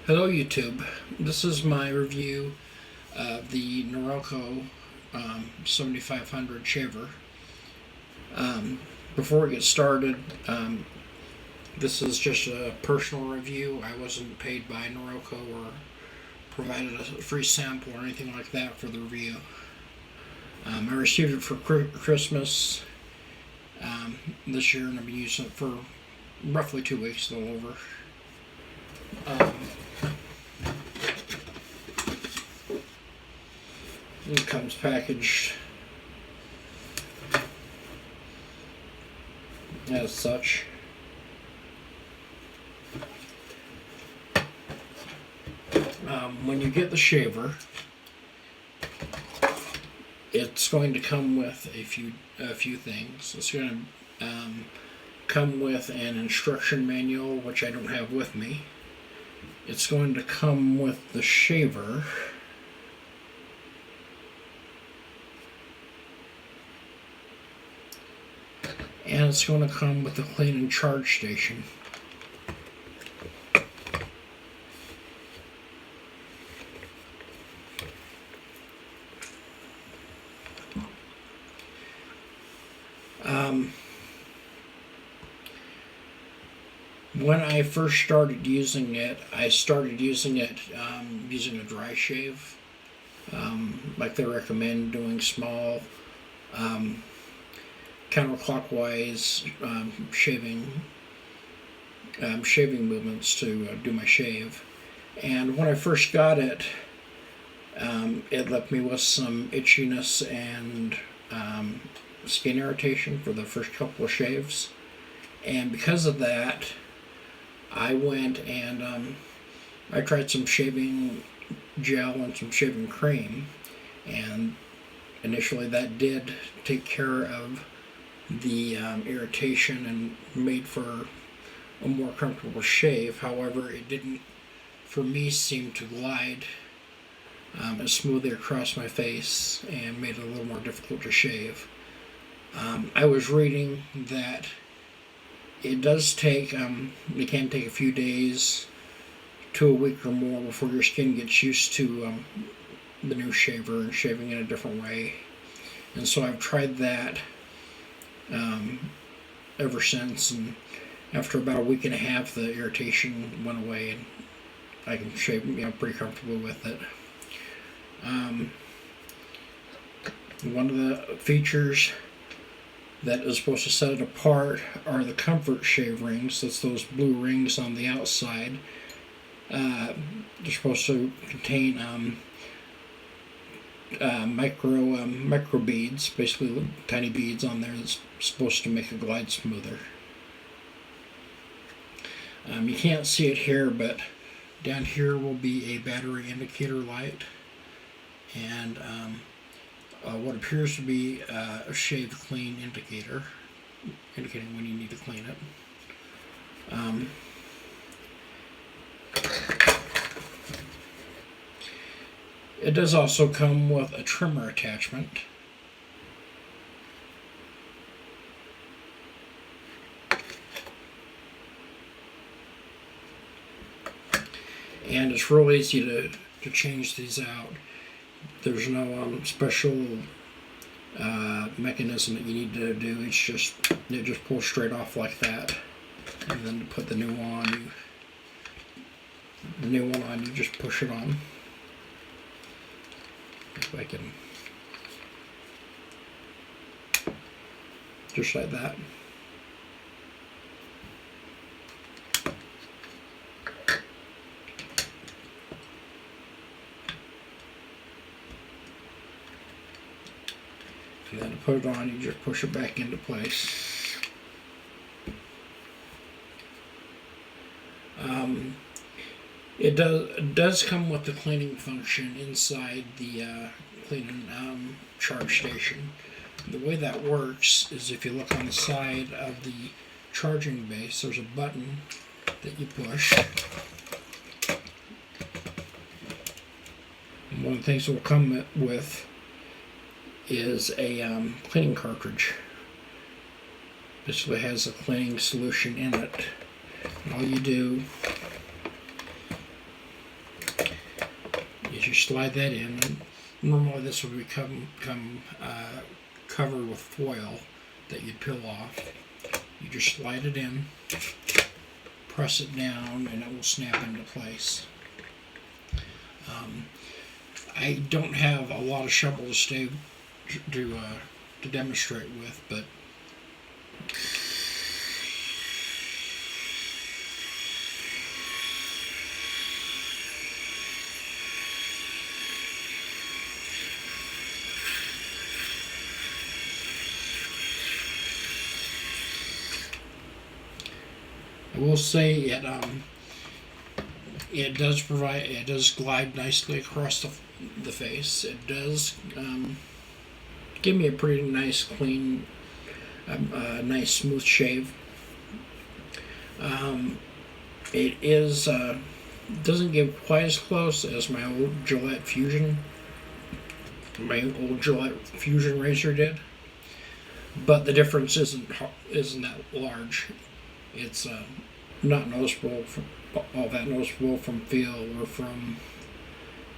Hello YouTube, this is my review of the Norelco 7500 shaver. Before we get started, this is just a personal review. I wasn't paid by Norelco or provided a free sample or anything like that for the review. I received it for Christmas this year, and I've been using it for roughly 2 weeks, a little over. It comes packaged as such. When you get the shaver, it's going to come with a few things. It's going to come with an instruction manual, which I don't have with me. It's going to come with the shaver. And it's going to come with the clean and charge station. When I first started using it, using a dry shave, like they recommend, doing small counterclockwise shaving movements to do my shave. And when I first got it, it left me with some itchiness and skin irritation for the first couple of shaves. And because of that, I went and I tried some shaving gel and some shaving cream, and initially that did take care of the irritation and made for a more comfortable shave. However, it didn't, for me, seem to glide as smoothly across my face and made it a little more difficult to shave. I was reading that it does take, it can take a few days to a week or more before your skin gets used to the new shaver and shaving in a different way. And so I've tried that ever since, and after about a week and a half, the irritation went away, and I can shave, pretty comfortable with it. One of the features that is supposed to set it apart are the comfort shave rings. That's those blue rings on the outside. They're supposed to contain micro beads, basically tiny beads on there that's supposed to make it glide smoother. You can't see it here, but down here will be a battery indicator light, and what appears to be a shave clean indicator, indicating when you need to clean it. It does also come with a trimmer attachment. And it's real easy to change these out. There's no special mechanism that you need to do. It just pulls straight off like that. And then to put the new one on, you just push it on. If I can, just like that. And then to put it on, you just push it back into place. It does come with the cleaning function inside the clean and charge station. The way that works is, if you look on the side of the charging base, there's a button that you push. And one of the things it will come with is a cleaning cartridge. Basically has a cleaning solution in it. And all you do you slide that in. And normally this would become covered with foil that you'd peel off. You just slide it in, press it down, and it will snap into place. I don't have a lot of shovels to demonstrate with, but I will say it does glide nicely across the face. It does give me a pretty nice, clean, nice, smooth shave. It doesn't get quite as close as my old Gillette Fusion razor did, but the difference isn't that large. It's not noticeable all that noticeable from feel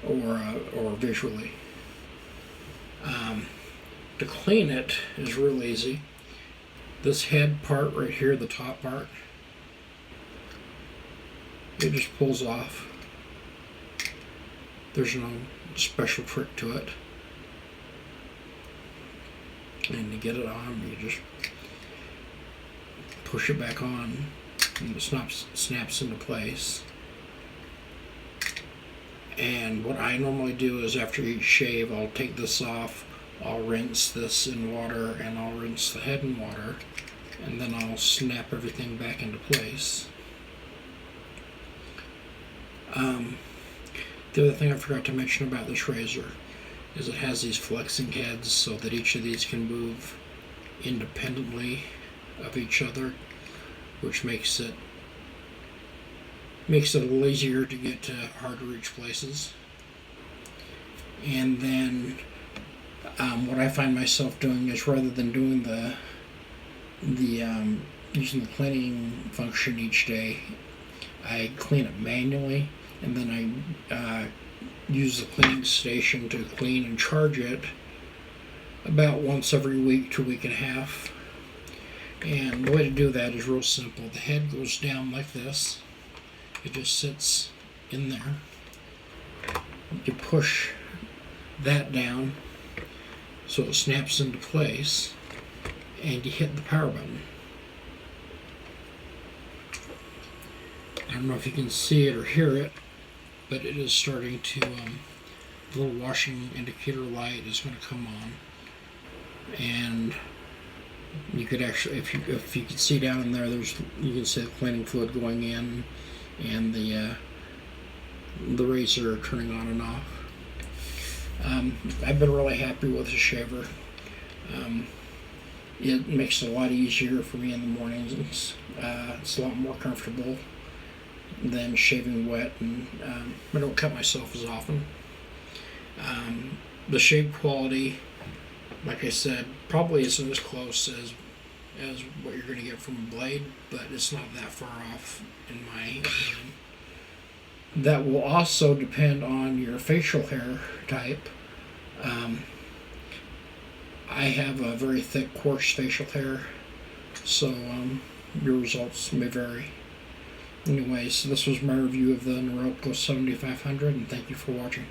or visually. To clean it is real easy. This head part right here, the top part, it just pulls off. There's no special trick to it. And to get it on, you just push it back on, and it snaps into place. And what I normally do is after each shave, I'll take this off, I'll rinse this in water, and I'll rinse the head in water, and then I'll snap everything back into place. The other thing I forgot to mention about this razor is it has these flexing heads so that each of these can move independently of each other, which makes it a little easier to get to hard to reach places. And then what I find myself doing is, rather than doing using the cleaning function each day, I clean it manually, and then I use the cleaning station to clean and charge it about once every week to a week and a half. And the way to do that is real simple. The head goes down like this. It just sits in there. You push that down so it snaps into place, and you hit the power button. I don't know if you can see it or hear it, but it is starting to, the little washing indicator light is going to come on. And you could actually, if you can see down in there, you can see the cleaning fluid going in, and the razor turning on and off. I've been really happy with the shaver. It makes it a lot easier for me in the mornings. It's a lot more comfortable than shaving wet, and I don't cut myself as often. The shave quality, like I said, probably isn't as close as what you're going to get from a blade, but it's not that far off in my opinion. That will also depend on your facial hair type. I have a very thick, coarse facial hair, so your results may vary. Anyways, this was my review of the Norelco 7500, and thank you for watching.